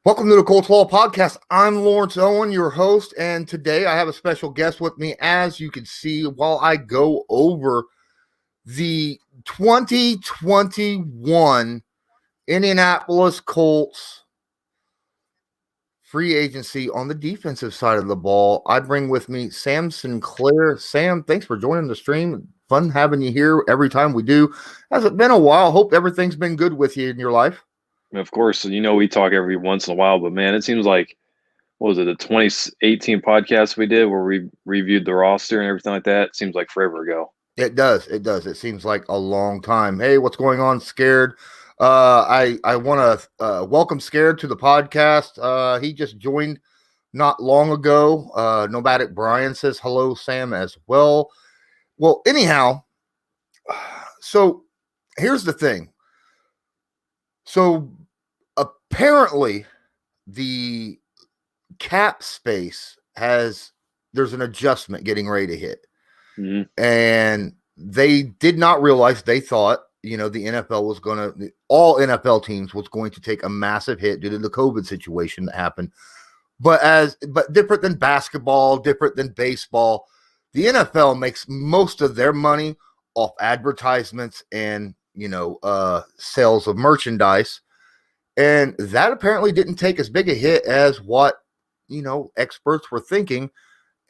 Welcome to the ColtsWire podcast. I'm Lawrence Owen, your host, and today I have a special guest with me, as you can see, while I go over the 2021 Indianapolis Colts free agency on the defensive side of the ball. I bring with me Sam Sinclair. Sam, thanks for joining the stream. Fun having you here every time we do. Has it been a while? Hope everything's been good with you in your life. Of course, we talk every once in a while, but man, it seems like, what was it, the 2018 podcast we did where we reviewed the roster and everything like that? It seems like forever ago. It does. It does. It seems like a long time. Hey, what's going on, Scared? I want to welcome Scared to the podcast. He just joined not long ago. Nomadic Brian says hello, Sam, as well. Well, anyhow, so here's the thing. So apparently the cap space there's an adjustment getting ready to hit. Mm-hmm. And they did not realize, they thought, the NFL was all NFL teams was going to take a massive hit due to the COVID situation that happened. But different than basketball, different than baseball, the NFL makes most of their money off advertisements and sales of merchandise. And that apparently didn't take as big a hit as what, experts were thinking.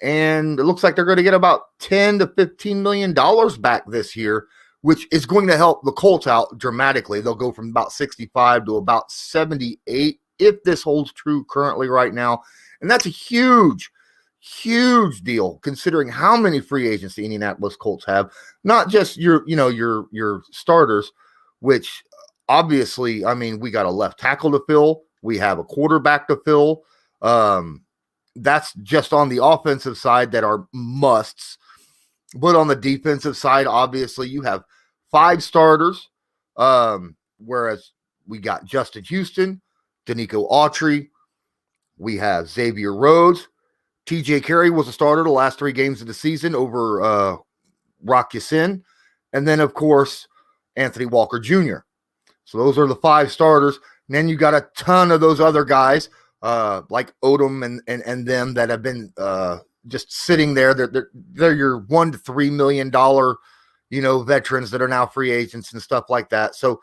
And it looks like they're going to get about $10 to $15 million back this year, which is going to help the Colts out dramatically. They'll go from about 65 to about 78 if this holds true currently right now. And that's a huge, huge deal considering how many free agents the Indianapolis Colts have. Not just your starters, which obviously, we got a left tackle to fill. We have a quarterback to fill. That's just on the offensive side that are musts. But on the defensive side, obviously, you have 5 starters, whereas we got Justin Houston, Denico Autry. We have Xavier Rhodes. TJ Carrie was a starter the last 3 games of the season over Rock Ya-Sin. And then, of course, Anthony Walker Jr. So those are the 5 starters. And then you got a ton of those other guys like Odom and them that have been just sitting there. They're your $1 to $3 million, veterans that are now free agents and stuff like that. So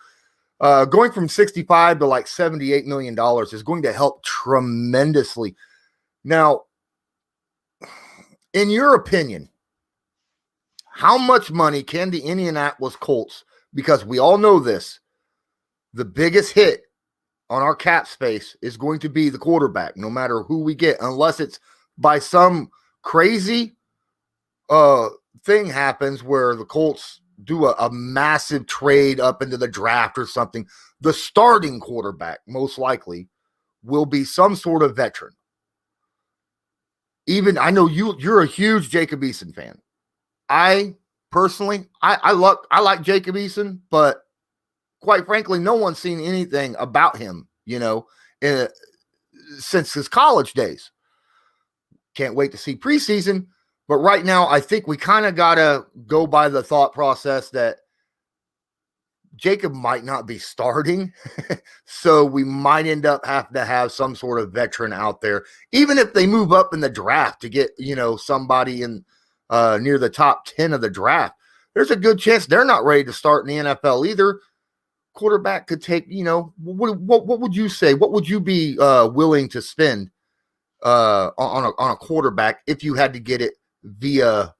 going from 65 to like $78 million is going to help tremendously. Now, in your opinion, how much money can the Indianapolis Colts, because we all know this, the biggest hit on our cap space is going to be the quarterback, no matter who we get, unless it's by some crazy thing happens where the Colts do a massive trade up into the draft or something. The starting quarterback, most likely, will be some sort of veteran. Even, I know you're a huge Jacob Eason fan. I personally, I like Jacob Eason, but quite frankly, no one's seen anything about him, since his college days. Can't wait to see preseason. But right now, I think we kind of got to go by the thought process that Jacob might not be starting. So we might end up having to have some sort of veteran out there, even if they move up in the draft to get, somebody in near the top 10 of the draft. There's a good chance they're not ready to start in the NFL either. Quarterback could take, what would you say? What would you be willing to spend on a quarterback if you had to get it via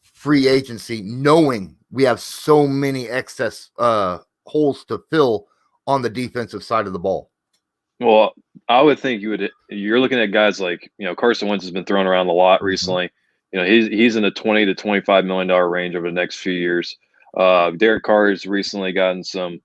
free agency, knowing we have so many excess holes to fill on the defensive side of the ball? Well, I would think you're looking at guys like, Carson Wentz has been thrown around a lot recently. He's in the $20 to $25 million range over the next few years. Derek Carr has recently gotten some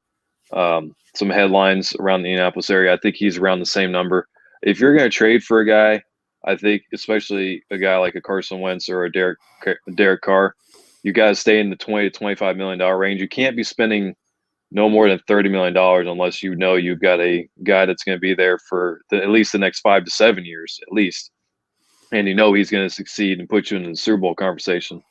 headlines around the Indianapolis area. I think he's around the same number. If you're going to trade for a guy, I think especially a guy like a Carson Wentz or a Derek Carr, you got to stay in the $20 to $25 million range. You can't be spending no more than $30 million unless you've got a guy that's going to be there for at least the next 5 to 7 years at least. And he's going to succeed and put you in the Super Bowl conversation.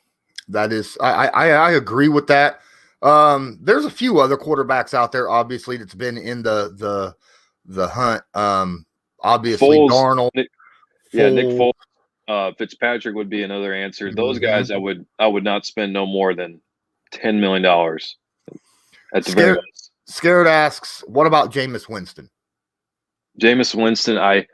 That is, I agree with that. There's a few other quarterbacks out there, obviously, that's been in the the hunt. Obviously Foles, Darnold, Nick Foles. Foles, Fitzpatrick would be another answer. Those Mhm. guys, I would not spend no more than $10 million at the very Scared least. Scared asks, what about Jameis Winston? Jameis Winston, I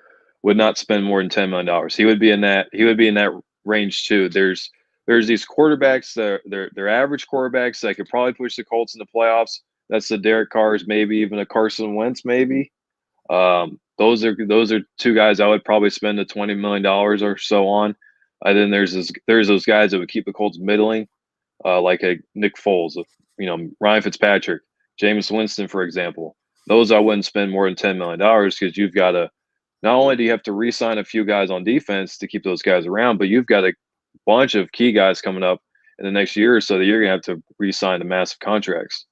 would not spend more than $10 million. He would be in that. He would be in that range too. There's these quarterbacks that they're average quarterbacks that could probably push the Colts in the playoffs. That's the Derek Carrs, maybe even a Carson Wentz, maybe. Those are two guys I would probably spend the $20 million or so on. And then there's those guys that would keep the Colts middling, like a Nick Foles, Ryan Fitzpatrick, Jameis Winston, for example. Those I wouldn't spend more than $10 million because you've got to not only do you have to re-sign a few guys on defense to keep those guys around, but you've got a bunch of key guys coming up in the next year or so that you're going to have to re-sign the massive contracts.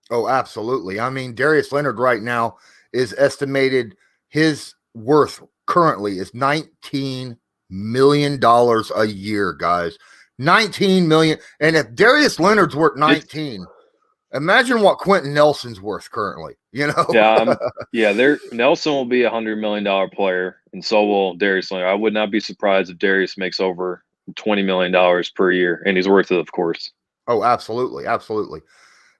Oh, absolutely. I mean, Darius Leonard right now is estimated his worth currently is $19 million a year, guys. 19 million. And if Darius Leonard's worth 19, imagine what Quentin Nelson's worth currently, There Nelson will be $100 million player, and so will Darius Leonard. I would not be surprised if Darius makes over $20 million per year, and he's worth it, of course. Oh, absolutely. Absolutely.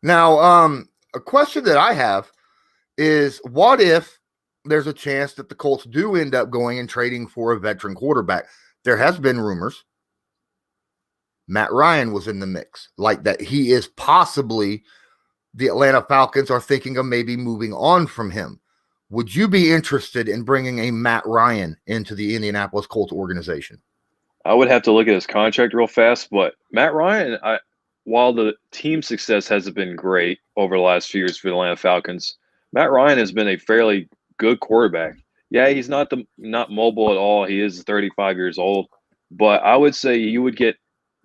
Now, a question that I have is what if there's a chance that the Colts do end up going and trading for a veteran quarterback? There has been rumors Matt Ryan was in the mix, like that he is possibly the Atlanta Falcons are thinking of maybe moving on from him. Would you be interested in bringing a Matt Ryan into the Indianapolis Colts organization? I would have to look at his contract real fast, but Matt Ryan, while the team success hasn't been great over the last few years for the Atlanta Falcons, Matt Ryan has been a fairly good quarterback. Yeah, he's not mobile at all. He is 35 years old, but I would say you would get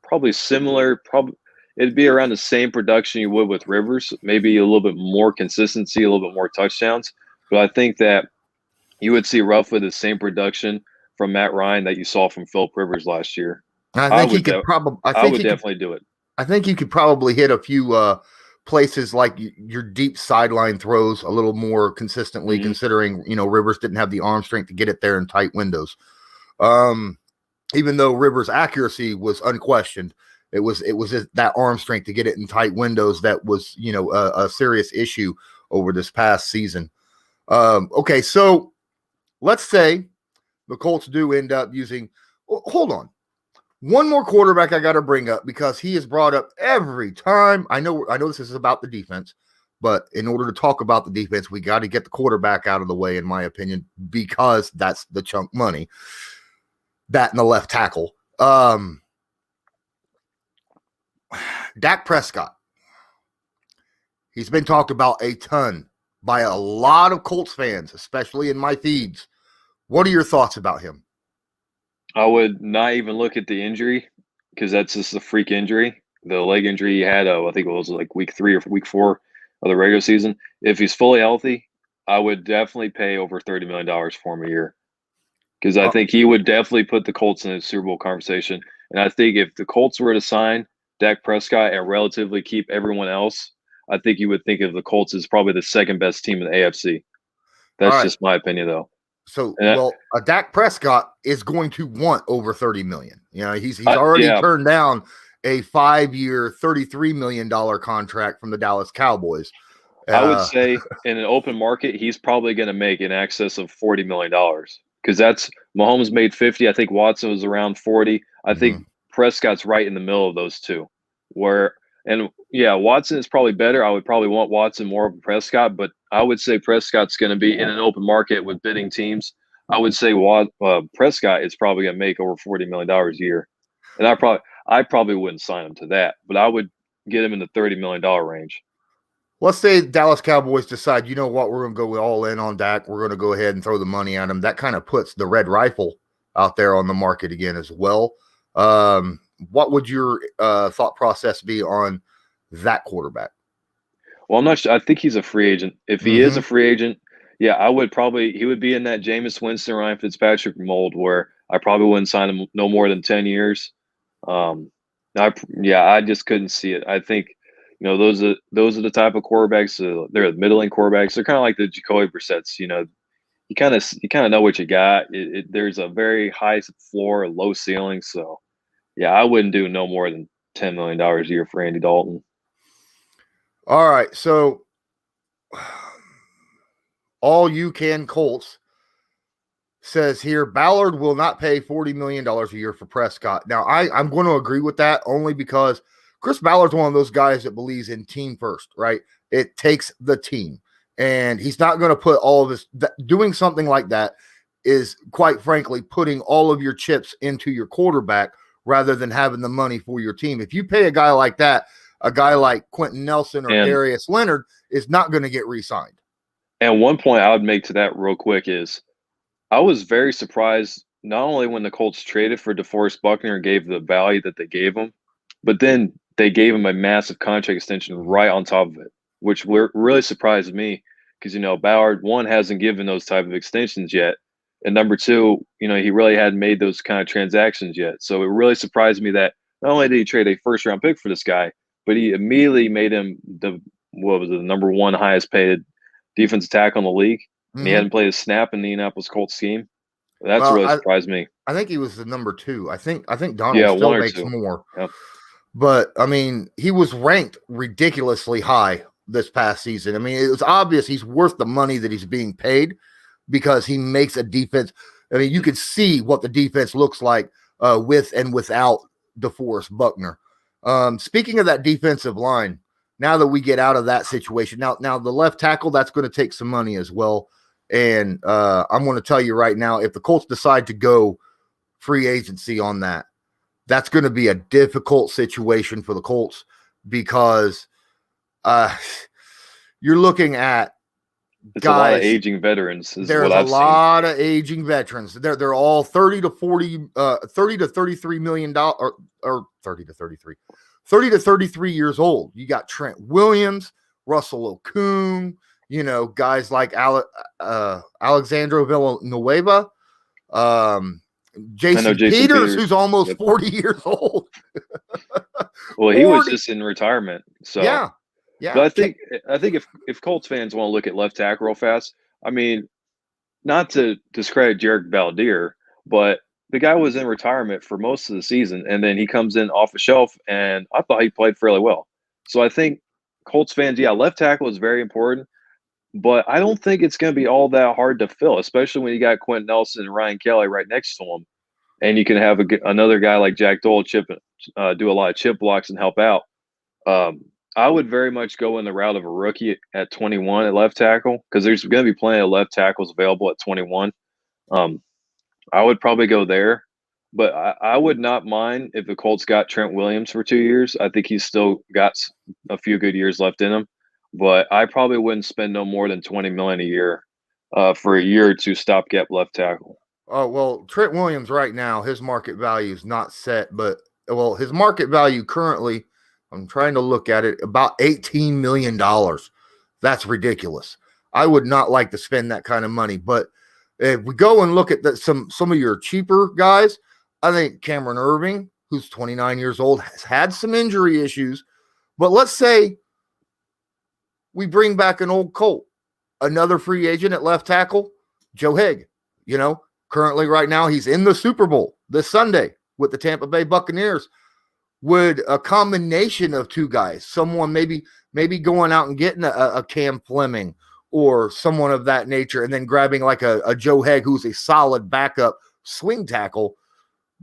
probably similar. Probably it'd be around the same production you would with Rivers, maybe a little bit more consistency, a little bit more touchdowns. But I think that you would see roughly the same production from Matt Ryan that you saw from Philip Rivers last year. I think he could probably. I would definitely do it. I think you could probably hit a few places like your deep sideline throws a little more consistently, considering Rivers didn't have the arm strength to get it there in tight windows. Even though Rivers' accuracy was unquestioned, it was that arm strength to get it in tight windows that was a serious issue over this past season. Okay, so let's say the Colts do end up using. Hold on. One more quarterback I got to bring up because he is brought up every time. I know this is about the defense, but in order to talk about the defense, we got to get the quarterback out of the way, in my opinion, because that's the chunk money. That and the left tackle. Dak Prescott. He's been talked about a ton by a lot of Colts fans, especially in my feeds. What are your thoughts about him? I would not even look at the injury because that's just a freak injury. The leg injury he had, I think it was like week 3 or week 4 of the regular season. If he's fully healthy, I would definitely pay over $30 million for him a year because I think he would definitely put the Colts in a Super Bowl conversation. And I think if the Colts were to sign Dak Prescott and relatively keep everyone else, I think you would think of the Colts as probably the second best team in the AFC. That's just my opinion, though. So, a Dak Prescott is going to want over $30 million. He's already turned down a 5-year, $33 million contract from the Dallas Cowboys. I would say in an open market, he's probably going to make in excess of $40 million because that's Mahomes made 50. I think Watson was around 40. I think Prescott's right in the middle of those two. Watson is probably better. I would probably want Watson more over Prescott, but I would say Prescott's going to be in an open market with bidding teams. I would say Prescott is probably going to make over $40 million a year. And I probably wouldn't sign him to that, but I would get him in the $30 million range. Let's say Dallas Cowboys decide, you know what, we're going to go all in on Dak. We're going to go ahead and throw the money at him. That kind of puts the red rifle out there on the market again as well. What would your thought process be on that quarterback? Well, I'm not sure. I think he's a free agent. If he is a free agent, I would he would be in that Jameis Winston, Ryan Fitzpatrick mold where I probably wouldn't sign him no more than 10 years. I just couldn't see it. I think, those are the type of quarterbacks. They're the middling quarterbacks. They're kind of like the Jacoby Brissett's. You kind of know what you got. There's a very high floor, low ceiling. So yeah, I wouldn't do no more than $10 million a year for Andy Dalton. All right, so all you can Colts says here Ballard will not pay $40 million a year for Prescott. Now, I'm going to agree with that only because Chris Ballard's one of those guys that believes in team first, right? It takes the team. And he's not going to put all of this, doing something like that is quite frankly putting all of your chips into your quarterback rather than having the money for your team. If you pay a guy like that, a guy like Quentin Nelson or Darius Leonard is not going to get re-signed. And one point I would make to that real quick is I was very surprised not only when the Colts traded for DeForest Buckner and gave the value that they gave him, but then they gave him a massive contract extension right on top of it, which really surprised me because, Ballard, one, hasn't given those type of extensions yet. And number two, he really hadn't made those kind of transactions yet. So it really surprised me that not only did he trade a first-round pick for this guy, but he immediately made him the number one highest paid defensive tackle in the league. And he hadn't played a snap in the Indianapolis Colts scheme. That's really surprised me. I think he was the number two. I think Donald still makes more. Yep. But, I mean, he was ranked ridiculously high this past season. I mean, it was obvious he's worth the money that he's being paid because he makes a defense. I mean, you can see what the defense looks like with and without DeForest Buckner. Speaking of that defensive line, now that we get out of that situation, now the left tackle, that's going to take some money as well. And I'm going to tell you right now, if the Colts decide to go free agency on that, that's going to be a difficult situation for the Colts because you're looking at a lot of aging veterans. There's a lot of aging veterans. They're all 30 to 33 million dollars or 30 to 33 years old. You got Trent Williams, Russell Okung, guys like Alexandro Villanueva, Jason Peters, who's almost 40 years old. Well, he was just in retirement. So yeah. But I think if Colts fans want to look at left tackle real fast, I mean, not to discredit Jarek Valdir, but the guy was in retirement for most of the season, and then he comes in off the shelf, and I thought he played fairly well. So I think Colts fans, left tackle is very important, but I don't think it's going to be all that hard to fill, especially when you got Quentin Nelson and Ryan Kelly right next to him, and you can have another guy like Jack Doyle do a lot of chip blocks and help out. I would very much go in the route of a rookie at 21 at left tackle because there's going to be plenty of left tackles available at 21. I would probably go there, but I would not mind if the Colts got Trent Williams for 2 years. I think he's still got a few good years left in him, but I probably wouldn't spend no more than $20 million a year for a year or two stopgap left tackle. Oh, well, Trent Williams right now, his market value is not set, but his market value currently, I'm trying to look at it, about $18 million. That's ridiculous. I would not like to spend that kind of money, but if we go and look at some of your cheaper guys, I think Cameron Irving, who's 29 years old, has had some injury issues, but let's say we bring back an old Colt, another free agent at left tackle, Joe Haeg. Currently right now he's in the Super Bowl this Sunday with the Tampa Bay Buccaneers. Would a combination of two guys, someone maybe going out and getting a Cam Fleming or someone of that nature, and then grabbing like a Joe Haeg, who's a solid backup swing tackle,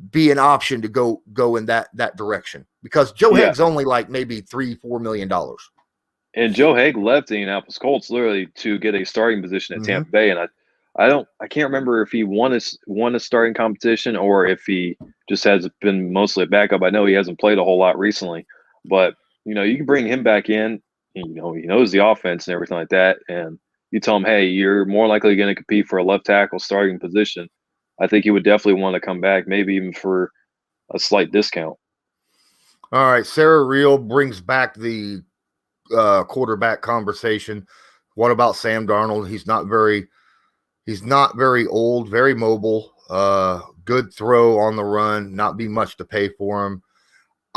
be an option to go in that direction? Because Joe Haeg's only like maybe $3-4 million. And Joe Haeg left the Indianapolis Colts literally to get a starting position at Tampa Bay, and I can't remember if he won a starting competition or if he just has been mostly a backup. I know he hasn't played a whole lot recently, but you can bring him back in. He knows the offense and everything like that, and you tell him, hey, you're more likely going to compete for a left tackle starting position. I think he would definitely want to come back, maybe even for a slight discount. All right, Sarah Reel brings back the quarterback conversation. What about Sam Darnold? He's not very old, very mobile, good throw on the run, not be much to pay for him.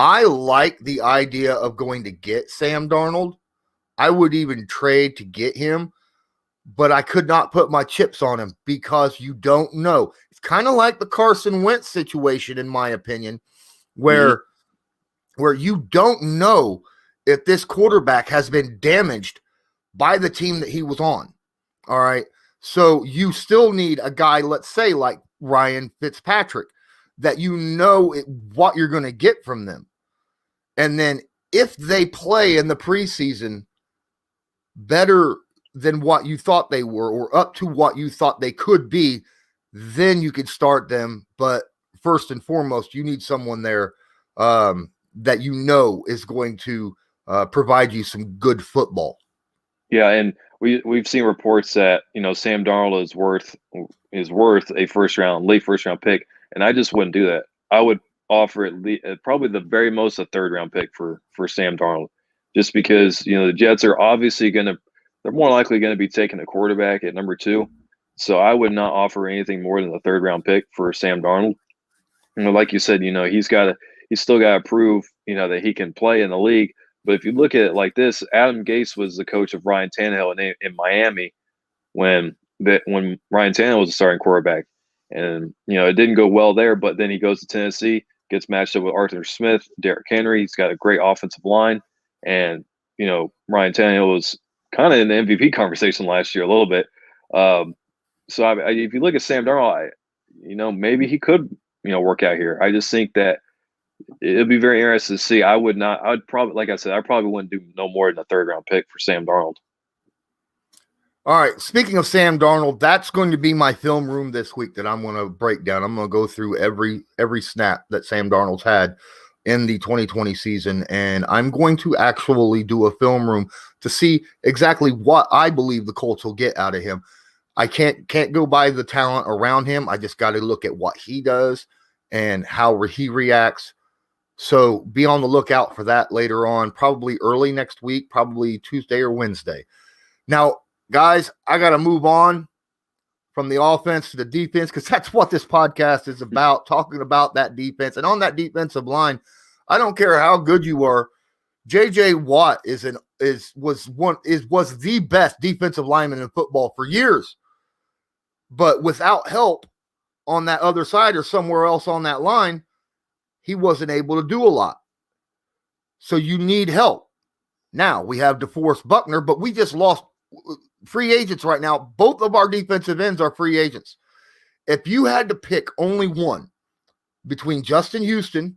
I like the idea of going to get Sam Darnold. I would even trade to get him, but I could not put my chips on him because you don't know. It's kind of like the Carson Wentz situation, in my opinion, where you don't know if this quarterback has been damaged by the team that he was on. All right. So you still need a guy, let's say, like Ryan Fitzpatrick, that you know what you're going to get from them. And then if they play in the preseason better than what you thought they were, or up to what you thought they could be, then you could start them. But first and foremost, you need someone there that you know is going to provide you some good football. Yeah, and we've seen reports that Sam Darnold is worth a late first round pick, and I just wouldn't do that. I would offer probably the very most a third round pick for Sam Darnold, just because the Jets are obviously they're more likely going to be taking a quarterback at number 2, so I would not offer anything more than a third round pick for Sam Darnold. Like you said, he's still got to prove that he can play in the league. But if you look at it like this, Adam Gase was the coach of Ryan Tannehill in Miami when Ryan Tannehill was a starting quarterback. And, it didn't go well there, but then he goes to Tennessee, gets matched up with Arthur Smith, Derrick Henry. He's got a great offensive line. And, Ryan Tannehill was kind of in the MVP conversation last year a little bit. So if you look at Sam Darnold, maybe he could, work out here. I just think that it'd be very interesting to see. I'd probably, like I said, I probably wouldn't do no more than a third round pick for Sam Darnold. All right. Speaking of Sam Darnold, that's going to be my film room this week that I'm going to break down. I'm going to go through every snap that Sam Darnold's had in the 2020 season, and I'm going to actually do a film room to see exactly what I believe the Colts will get out of him. I can't go by the talent around him. I just got to look at what he does and how he reacts. So be on the lookout for that later on, probably early next week, probably Tuesday or Wednesday. Now, guys, I got to move on from the offense to the defense because that's what this podcast is about, talking about that defense. And on that defensive line, I don't care how good you are. J.J. Watt was the best defensive lineman in football for years. But without help on that other side or somewhere else on that line, he wasn't able to do a lot. So you need help. Now we have DeForest Buckner, but we just lost free agents right now. Both of our defensive ends are free agents. If you had to pick only one between Justin Houston,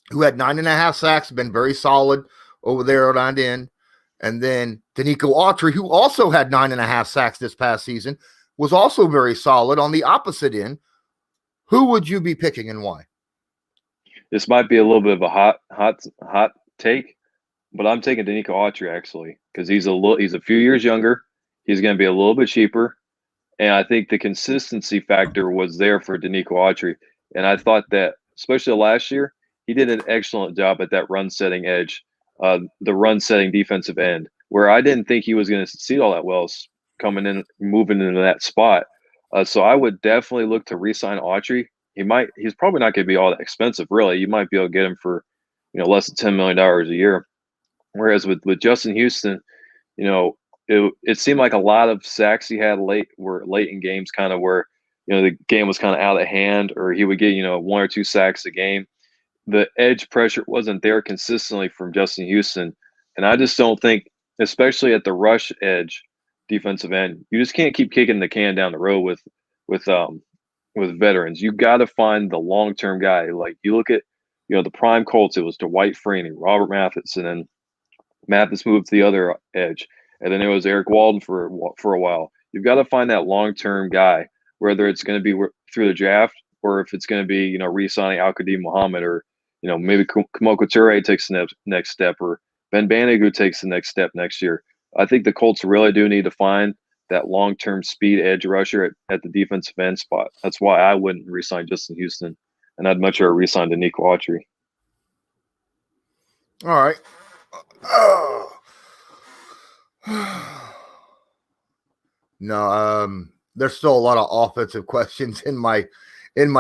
who had 9.5 sacks, been very solid over there on that end, and then Denico Autry, who also had 9.5 sacks this past season, was also very solid on the opposite end, who would you be picking and why? This might be a little bit of a hot take, but I'm taking Denico Autry actually because he's a few years younger. He's going to be a little bit cheaper, and I think the consistency factor was there for Denico Autry. And I thought that, especially last year, he did an excellent job at that run-setting edge, the run-setting defensive end, where I didn't think he was going to succeed all that well coming in, moving into that spot. So I would definitely look to re-sign Autry. He's probably not going to be all that expensive, really. You might be able to get him for, less than $10 million a year. Whereas with Justin Houston, it seemed like a lot of sacks he had late in games, kind of where, the game was kind of out of hand, or he would get, 1 or 2 sacks a game. The edge pressure wasn't there consistently from Justin Houston. And I just don't think, especially at the rush edge defensive end, you just can't keep kicking the can down the road with veterans. You got to find the long-term guy. Like you look at, the prime Colts, it was Dwight Freeney, Robert Mathis, and then Mathis moved to the other edge. And then it was Eric Walden for a while. You've got to find that long-term guy, whether it's going to be through the draft or if it's going to be, re-signing Al-Qadim Muhammad, or, maybe Kamoko Toure takes the next step, or Ben Bannigu takes the next step next year. I think the Colts really do need to find that long-term speed edge rusher at the defensive end spot. That's why I wouldn't re-sign Justin Houston, and I'd much rather re-sign Denico Autry. All right. No, there's still a lot of offensive questions in my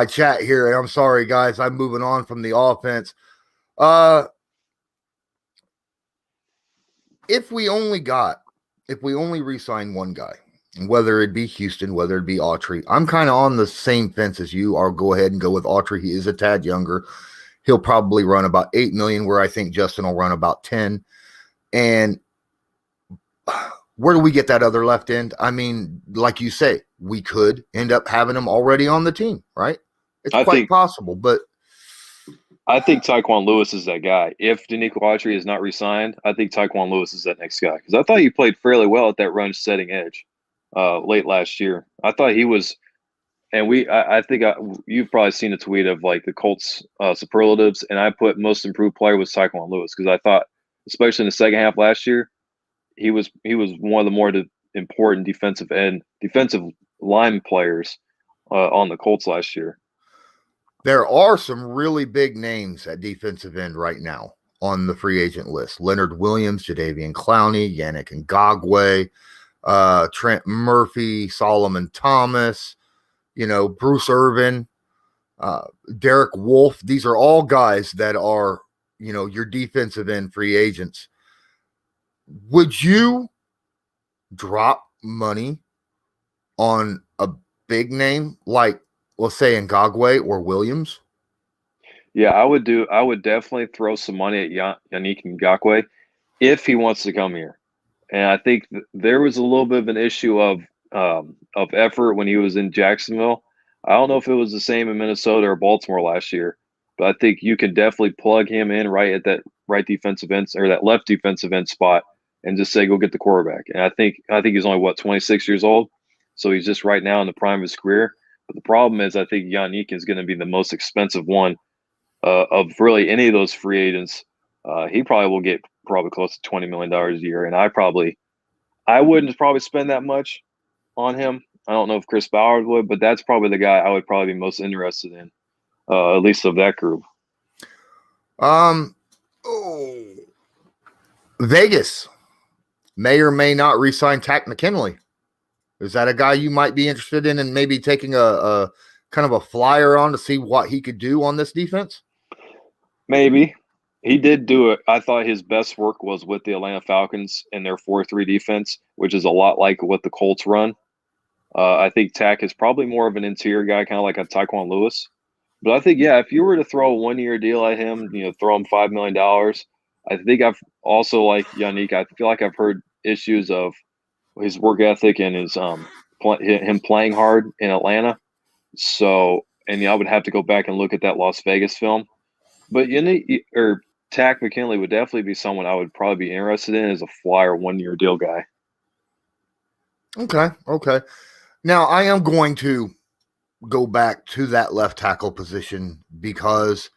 chat here, and I'm sorry, guys. I'm moving on from the offense. If we only re-sign one guy, whether it be Houston, whether it be Autry, I'm kind of on the same fence as you. I'll go ahead and go with Autry. He is a tad younger. He'll probably run about 8 million, where I think Justin will run about 10. And where do we get that other left end? I mean, like you say, we could end up having him already on the team, right? It's quite possible, but I think Tyquan Lewis is that guy. If Denico Autry is not re-signed, I think Tyquan Lewis is that next guy. Because I thought he played fairly well at that run setting edge late last year. I thought he was, and I think you've probably seen a tweet of like the Colts superlatives, and I put most improved player was Tyquan Lewis because I thought, especially in the second half last year, he was one of the more important defensive line players on the Colts last year. There are some really big names at defensive end right now on the free agent list. Leonard Williams, Jadeveon Clowney, Yannick Ngakoue, Trent Murphy, Solomon Thomas, Bruce Irvin, Derek Wolfe. These are all guys that are, your defensive end free agents. Would you drop money on a big name like, let's say, Ngakoue or Williams? Yeah, I would definitely throw some money at Yannick Ngakoue if he wants to come here. And I think there was a little bit of an issue of effort when he was in Jacksonville. I don't know if it was the same in Minnesota or Baltimore last year, but I think you can definitely plug him in right at that right defensive end or that left defensive end spot and just say, go get the quarterback. And I think he's only 26 years old. So he's just right now in the prime of his career. But the problem is I think Yannick is going to be the most expensive one of really any of those free agents. He probably will get probably close to $20 million a year. And I wouldn't probably spend that much on him. I don't know if Chris Ballard would, but that's probably the guy I would probably be most interested in, at least of that group. Vegas may or may not re-sign Takk McKinley. Is that a guy you might be interested in and maybe taking a kind of a flyer on to see what he could do on this defense? Maybe. He did do it. I thought his best work was with the Atlanta Falcons in their 4-3 defense, which is a lot like what the Colts run. I think Takk is probably more of an interior guy, kind of like a Tyquan Lewis. But I think, if you were to throw a one-year deal at him, throw him $5 million, I think I've also, like Yannick, I feel like I've heard issues of his work ethic and his him playing hard in Atlanta. So, and I would have to go back and look at that Las Vegas film. But Takk McKinley would definitely be someone I would probably be interested in as a flyer one-year deal guy. Okay. Now, I am going to go back to that left tackle position because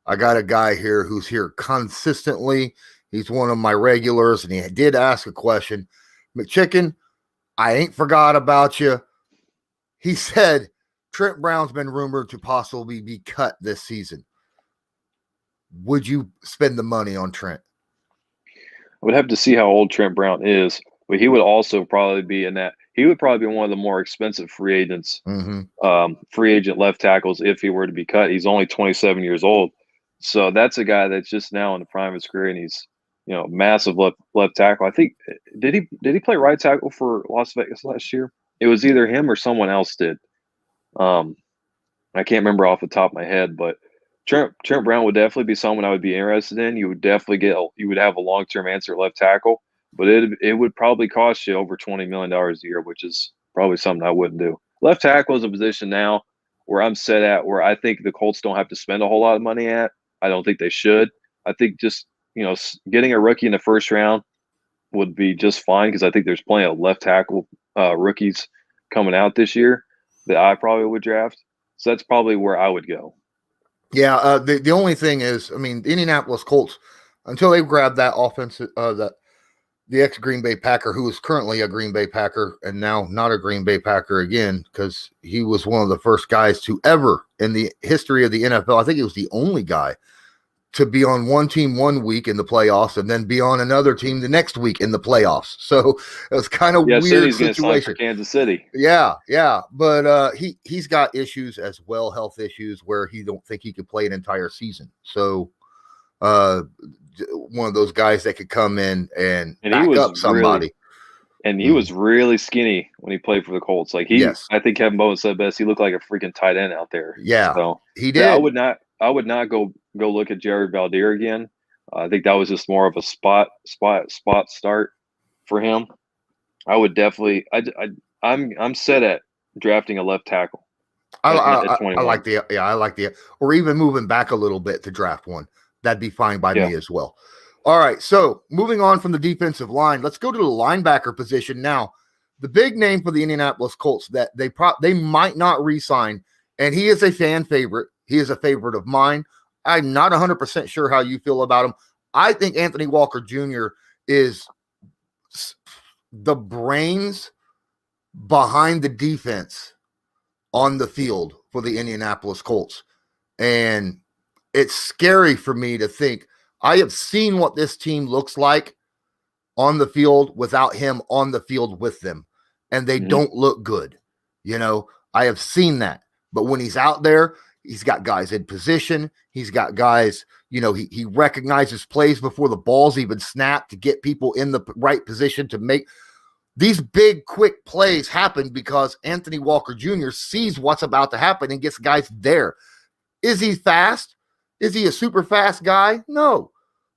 I got a guy here who's here consistently. He's one of my regulars, and he did ask a question. McChicken, I ain't forgot about you. He said Trent Brown's been rumored to possibly be cut this season. Would you spend the money on Trent? I would have to see how old Trent Brown is, but he would also probably be in that. He would probably be one of the more expensive free agents, free agent left tackles if he were to be cut. He's only 27 years old. So that's a guy that's just now in the prime of his career, and he's, massive left tackle. I think did he play right tackle for Las Vegas last year? It was either him or someone else did. I can't remember off the top of my head, but Trent Brown would definitely be someone I would be interested in. You would definitely you would have a long-term answer at left tackle, but it would probably cost you over $20 million a year, which is probably something I wouldn't do. Left tackle is a position now where I'm set at where I think the Colts don't have to spend a whole lot of money at. I don't think they should. I think just, getting a rookie in the first round would be just fine because I think there's plenty of left tackle rookies coming out this year that I probably would draft. So that's probably where I would go. Yeah, the only thing is, the Indianapolis Colts, until they grab that offensive, the ex-Green Bay Packer, who is currently a Green Bay Packer and now not a Green Bay Packer again, because he was one of the first guys to ever, in the history of the NFL, I think he was the only guy to be on one team 1 week in the playoffs and then be on another team the next week in the playoffs. So it was kind of weird City's situation. Sign for Kansas City. Yeah. But he's got issues as well, health issues, where he don't think he could play an entire season. So one of those guys that could come in and And back up somebody. He was really skinny when he played for the Colts. Like Yes. I think Kevin Bowen said best. He looked like a freaking tight end out there. Yeah, so he did. Yeah, I would not go look at Jared Valdir again. I think that was just more of a spot start for him. I would definitely. I'm set at drafting a left tackle. I like the or even moving back a little bit to draft one. That'd be fine by me as well. All right, so moving on from the defensive line, let's go to the linebacker position now. The big name for the Indianapolis Colts that they might not re-sign, and he is a fan favorite. He is a favorite of mine. I'm not 100% sure how you feel about him. I think Anthony Walker Jr. is the brains behind the defense on the field for the Indianapolis Colts. And it's scary for me to think I have seen what this team looks like on the field without him on the field with them. And they don't look good. I have seen that. But when he's out there, he's got guys in position. He's got guys, he recognizes plays before the ball's even snapped to get people in the right position to make these big, quick plays happen because Anthony Walker Jr. sees what's about to happen and gets guys there. Is he fast? Is he a super fast guy? No.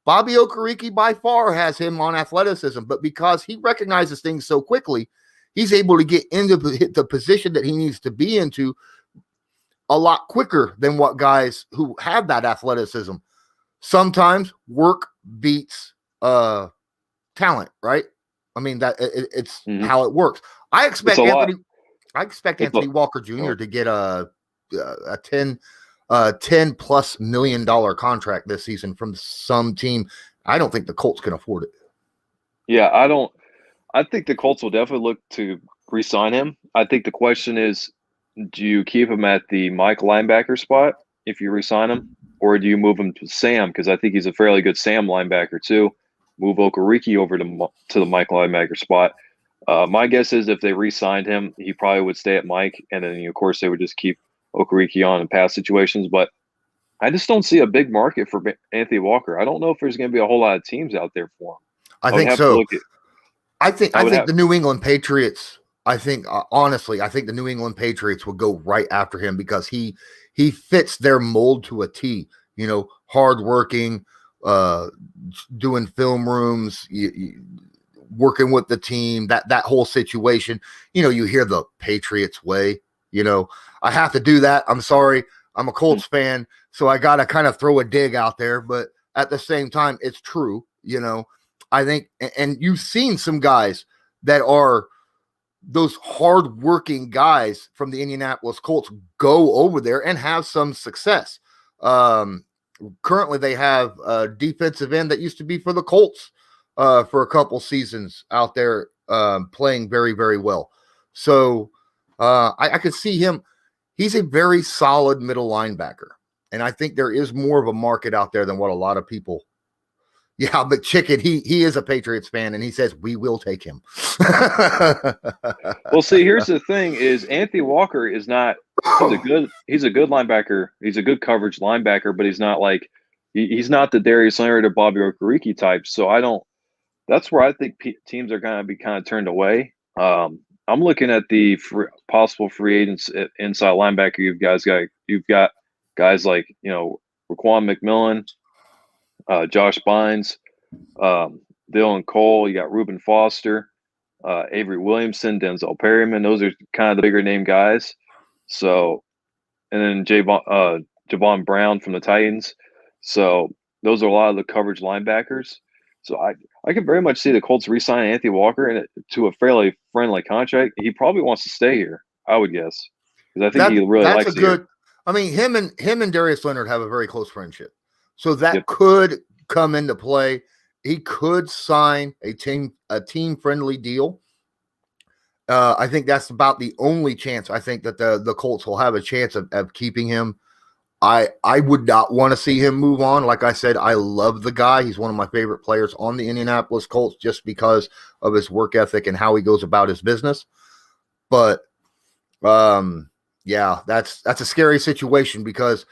Bobby Okereke by far has him on athleticism, but because he recognizes things so quickly, he's able to get into the position that he needs to be into a lot quicker than what guys who have that athleticism. Sometimes work beats talent, right? I mean, that it's how it works. I expect Anthony Walker Jr. to get a $10+ million contract this season from some team. I don't think the Colts can afford it. Yeah, I think the Colts will definitely look to re-sign him. I think the question is, do you keep him at the Mike linebacker spot if you re-sign him, or do you move him to Sam? Because I think he's a fairly good Sam linebacker too. Move Okereke over to the Mike linebacker spot. My guess is if they re-signed him, he probably would stay at Mike, and then of course they would just keep Okereke on in pass situations. But I just don't see a big market for Anthony Walker. I don't know if there's going to be a whole lot of teams out there for him. I think so. I think the New England Patriots. Honestly, I think the New England Patriots would go right after him because he fits their mold to a T. Hardworking, doing film rooms, working with the team. That whole situation. You hear the Patriots way. I have to do that. I'm sorry. I'm a Colts fan, so I got to kind of throw a dig out there. But at the same time, it's true. I think, and you've seen some guys that are those hardworking guys from the Indianapolis Colts go over there and have some success. Currently, they have a defensive end that used to be for the Colts for a couple seasons out there playing very, very well. So I could see him. He's a very solid middle linebacker. And I think there is more of a market out there than what a lot of people. Yeah, but Chicken, he is a Patriots fan, and he says we will take him. Well, see, here's the thing: is Anthony Walker is not. He's a good linebacker. He's a good coverage linebacker, but he's not like he's not the Darius Leonard or Bobby Okereke type. So I don't. That's where I think teams are going to be kind of turned away. I'm looking at the possible free agents inside linebacker. You've got guys like Raquan McMillan. Josh Bynes, Dylan Cole, you got Reuben Foster, Avery Williamson, Denzel Perryman. Those are kind of the bigger name guys. So, and then Javon Brown from the Titans. So those are a lot of the coverage linebackers. So I can very much see the Colts re-sign Anthony Walker to a fairly friendly contract. He probably wants to stay here, I would guess, because I think he really likes it here. I mean, him and Darius Leonard have a very close friendship. So that could come into play. He could sign a team-friendly deal. I think that's about the only chance I think that the Colts will have a chance of keeping him. I would not want to see him move on. Like I said, I love the guy. He's one of my favorite players on the Indianapolis Colts just because of his work ethic and how he goes about his business. But, yeah, that's a scary situation because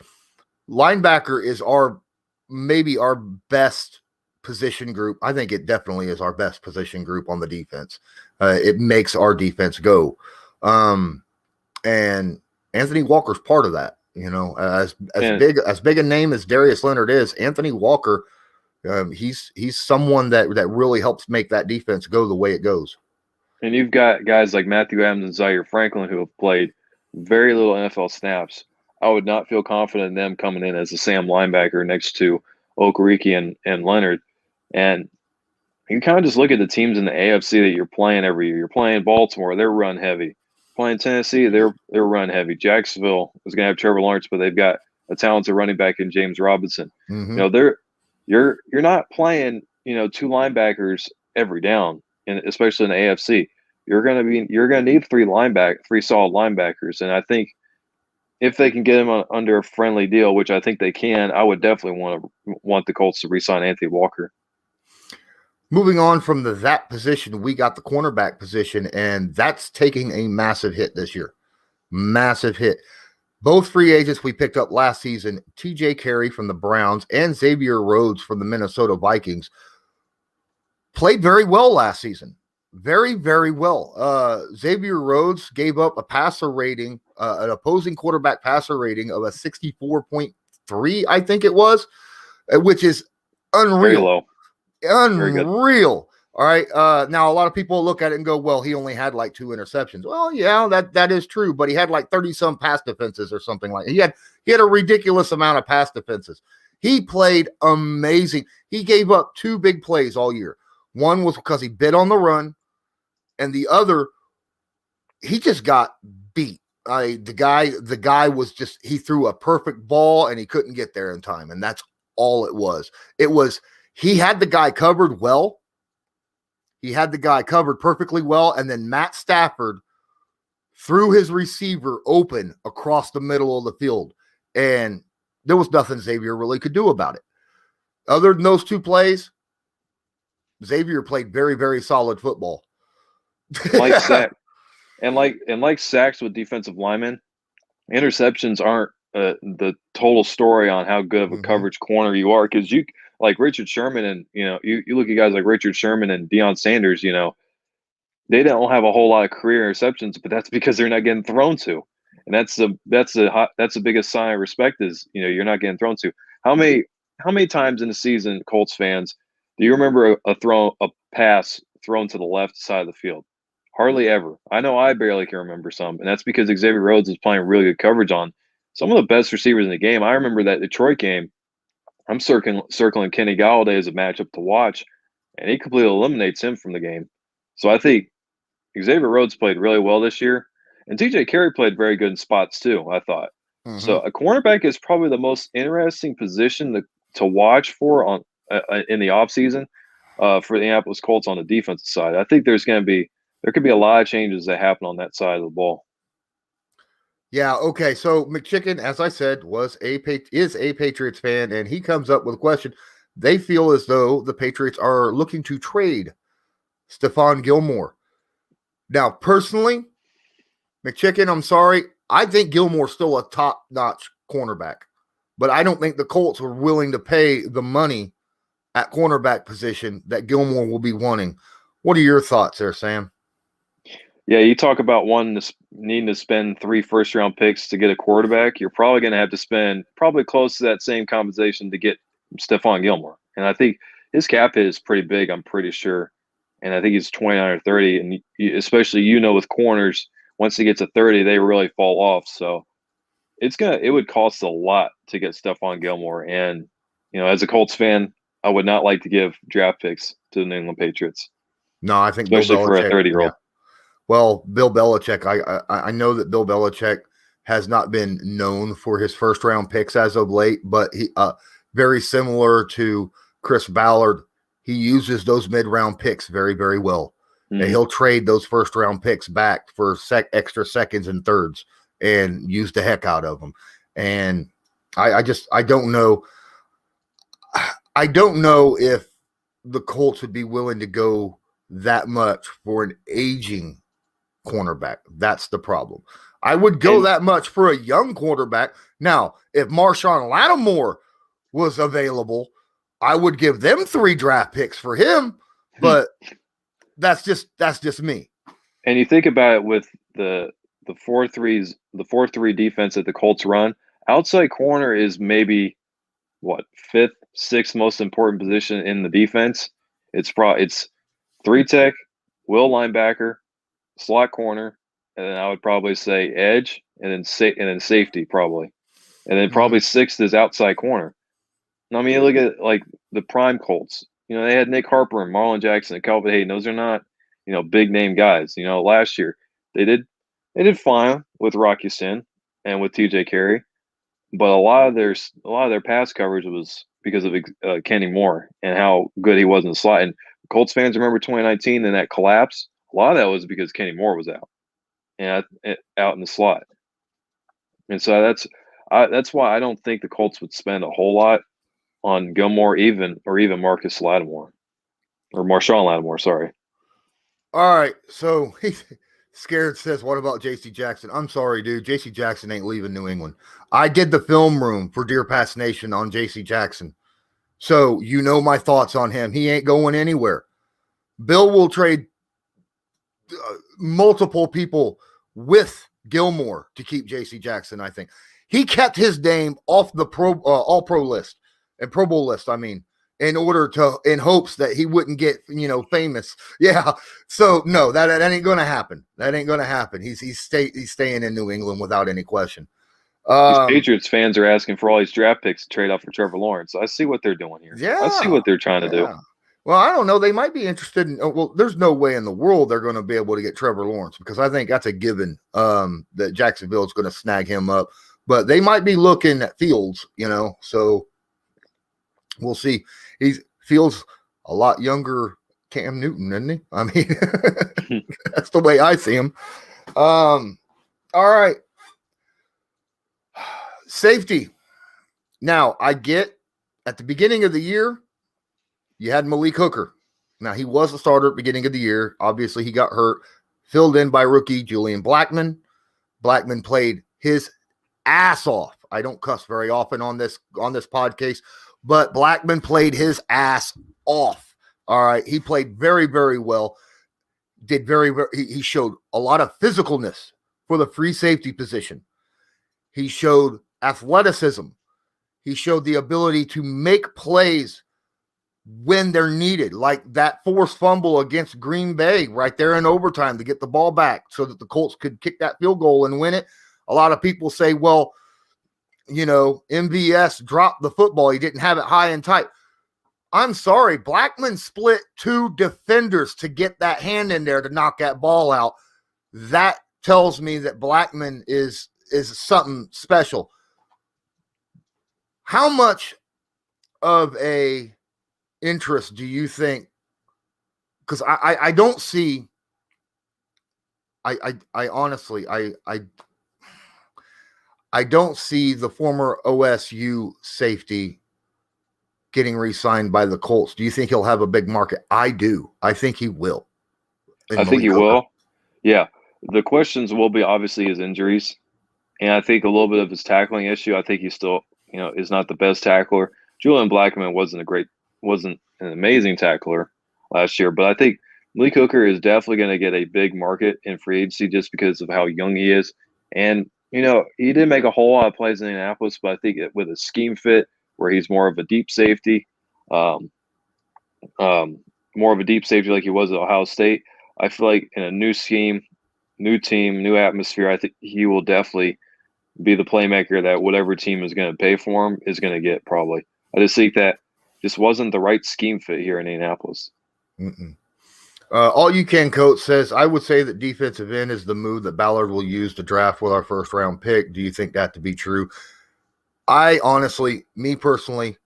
linebacker is our maybe our best position group. I think it definitely is our best position group on the defense. It makes our defense go. And Anthony Walker's part of that. You know, as big a name as Darius Leonard is, Anthony Walker, he's someone that really helps make that defense go the way it goes. And you've got guys like Matthew Adams and Zaire Franklin who have played very little NFL snaps. I would not feel confident in them coming in as a Sam linebacker next to Okereke and Leonard. And you kind of just look at the teams in the AFC that you're playing every year. You're playing Baltimore, they're run heavy. Playing Tennessee, they're run heavy. Jacksonville is going to have Trevor Lawrence, but they've got a talented running back in James Robinson. Mm-hmm. You know, you're not playing, you know, two linebackers every down, and especially in the AFC. You're going to need three solid linebackers, and I think if they can get him under a friendly deal, which I think they can, I would definitely want the Colts to re-sign Anthony Walker. Moving on from that position, we got the cornerback position, and that's taking a massive hit this year. Massive hit. Both free agents we picked up last season, TJ Carrie from the Browns and Xavier Rhodes from the Minnesota Vikings, played very well last season. Very, very well. Xavier Rhodes gave up a passer rating, an opposing quarterback passer rating of a 64.3, I think it was, which is unreal. Very low. Unreal. All right. Now a lot of people look at it and go, well, he only had like 2 interceptions. Well, yeah, that is true, but he had like 30 some pass defenses or something like that. He had a ridiculous amount of pass defenses. He played amazing. He gave up 2 big plays all year. One was because he bit on the run, and the other, he just got beat. The guy was just, he threw a perfect ball and he couldn't get there in time. And that's all it was. He had the guy covered well. He had the guy covered perfectly well. And then Matt Stafford threw his receiver open across the middle of the field. And there was nothing Xavier really could do about it. Other than those 2 plays, Xavier played very, very solid football. Like sacks with defensive linemen, interceptions aren't the total story on how good of a coverage corner you are, because you like Richard Sherman and you look at guys like Richard Sherman and Deion Sanders, they don't have a whole lot of career interceptions, but that's because they're not getting thrown to, and that's the biggest sign of respect is you're not getting thrown to. How many times in the season, Colts fans, do you remember a pass thrown to the left side of the field? Hardly ever. I know I barely can remember some, and that's because Xavier Rhodes is playing really good coverage on some of the best receivers in the game. I remember that Detroit game. I'm circling Kenny Galladay as a matchup to watch, and he completely eliminates him from the game. So I think Xavier Rhodes played really well this year, and TJ Carrie played very good in spots too, I thought. So a cornerback is probably the most interesting position to watch for in the offseason for the Indianapolis Colts on the defensive side. I think there could be a lot of changes that happen on that side of the ball. Yeah, okay. So McChicken, as I said, is a Patriots fan, and he comes up with a question. They feel as though the Patriots are looking to trade Stephon Gilmore. Now, personally, McChicken, I'm sorry. I think Gilmore's still a top-notch cornerback, but I don't think the Colts are willing to pay the money at cornerback position that Gilmore will be wanting. What are your thoughts there, Sam? Yeah, you talk about needing to spend 3 first-round picks to get a quarterback. You're probably going to have to spend probably close to that same compensation to get Stephon Gilmore. And I think his cap hit is pretty big, I'm pretty sure. And I think he's 29 or 30. And especially, with corners, once he gets to 30, they really fall off. So it would cost a lot to get Stephon Gilmore. And, as a Colts fan, I would not like to give draft picks to the New England Patriots. No, I think especially for a 30-year-old. Yeah. Well, Bill Belichick, I know that Bill Belichick has not been known for his first-round picks as of late, but he very similar to Chris Ballard, he uses those mid-round picks very, very well. And he'll trade those first-round picks back for extra seconds and thirds and use the heck out of them. And I don't know. I don't know if the Colts would be willing to go that much for an aging cornerback. That's the problem. I would go that much for a young quarterback. Now, if Marshawn Lattimore was available, I would give them 3 draft picks for him, but that's just me. And you think about it with the 4-3 defense that the Colts run, outside corner is maybe what, 5th, 6th most important position in the defense. It's 3 tech, will linebacker, slot corner, and then I would probably say edge, and then safety probably, and then probably 6th is outside corner. I mean, look at like the prime Colts. They had Nick Harper and Marlon Jackson and Calvin Hayden. Those are not, big name guys. Last year they did fine with Rocky Sin and with TJ Carey, but a lot of their pass coverage was because of Kenny Moore and how good he was in the slot. And Colts fans remember 2019 and that collapse. A lot of that was because Kenny Moore was out and out in the slot. And so that's why I don't think the Colts would spend a whole lot on Gilmore or even Marcus Lattimore or Marshawn Lattimore. Sorry. All right. So Scared says, what about JC Jackson? I'm sorry, dude. JC Jackson ain't leaving New England. I did the film room for Deer Pass Nation on JC Jackson. So my thoughts on him. He ain't going anywhere. Bill will trade multiple people with Gilmore to keep JC Jackson, I think. He kept his name off the all-pro list and Pro Bowl list, in hopes that he wouldn't get, famous. Yeah. So no, that ain't going to happen. That ain't going to happen. He's staying in New England without any question. These Patriots fans are asking for all these draft picks to trade off for Trevor Lawrence. I see what they're doing here. Yeah. I see what they're trying to do. Well, I don't know. They might be interested in. Well, there's no way in the world they're going to be able to get Trevor Lawrence because I think that's a given that Jacksonville is going to snag him up. But they might be looking at Fields, So we'll see. He feels a lot younger Cam Newton, isn't he? I mean, that's the way I see him. All right. Safety. Now, I get at the beginning of the year, you had Malik Hooker. Now, he was a starter at the beginning of the year. Obviously, he got hurt. Filled in by rookie Julian Blackmon. Blackmon played his ass off. I don't cuss very often on this podcast, but Blackmon played his ass off. All right. He played very, very well. He showed a lot of physicalness for the free safety position. He showed athleticism. He showed the ability to make plays when they're needed, like that forced fumble against Green Bay right there in overtime to get the ball back so that the Colts could kick that field goal and win it. A lot of people say, well, MVS dropped the football. He didn't have it high and tight. I'm sorry. Blackmon split 2 defenders to get that hand in there to knock that ball out. That tells me that Blackmon is something special. How much of a interest do you think? Because I don't see. I honestly I don't see the former OSU safety getting re-signed by the Colts. Do you think he'll have a big market? I do. I think he will. I think he will. Yeah. The questions will be obviously his injuries. And I think a little bit of his tackling issue. I think he still, is not the best tackler. Julian Blackmon wasn't an amazing tackler last year, but I think Malik Hooker is definitely going to get a big market in free agency just because of how young he is. And, he didn't make a whole lot of plays in Indianapolis, but I think with a scheme fit where he's more of a deep safety, more of a deep safety like he was at Ohio State, I feel like in a new scheme, new team, new atmosphere, I think he will definitely be the playmaker that whatever team is going to pay for him is going to get probably. I just think that just wasn't the right scheme fit here in Indianapolis. All You Can Coach says, I would say that defensive end is the move that Ballard will use to draft with our first round pick. Do you think that to be true? I honestly, me personally,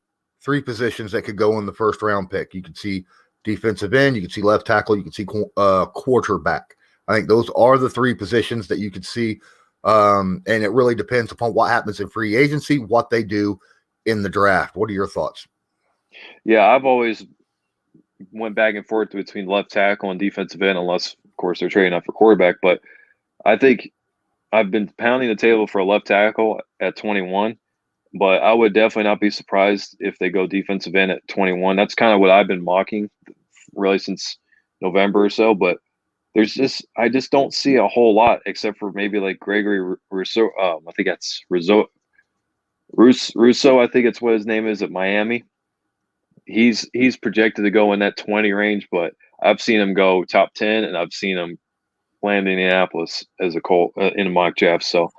3 positions that could go in the first round pick. You could see defensive end, you could see left tackle, you could see quarterback. I think those are the 3 positions that you could see. And it really depends upon what happens in free agency, what they do in the draft. What are your thoughts? Yeah, I've always went back and forth between left tackle and defensive end, unless, of course, they're trading up for quarterback. But I think I've been pounding the table for a left tackle at 21. but I would definitely not be surprised if they go defensive end at 21. That's kind of what I've been mocking really since November or so. But I just don't see a whole lot except for maybe like Gregory Rousseau. I think that's Russo. I think it's what his name is at Miami. He's projected to go in that 20 range, but I've seen him go top 10, and I've seen him land in Indianapolis as a Colt in a mock draft. So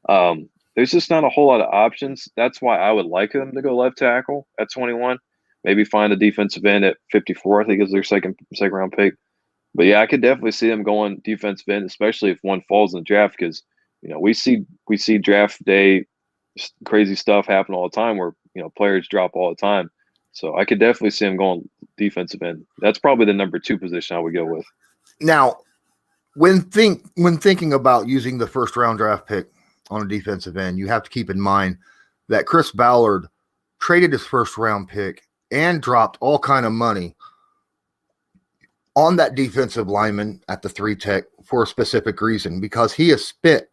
there's just not a whole lot of options. That's why I would like them to go left tackle at 21. Maybe find a defensive end at 54. I think is their second round pick. But yeah, I could definitely see them going defensive end, especially if one falls in the draft, because we see draft day crazy stuff happen all the time where players drop all the time. So I could definitely see him going defensive end. That's probably the number 2 position I would go with. Now, when thinking about using the first round draft pick on a defensive end, you have to keep in mind that Chris Ballard traded his first round pick and dropped all kind of money on that defensive lineman at the 3 tech for a specific reason, because he has spent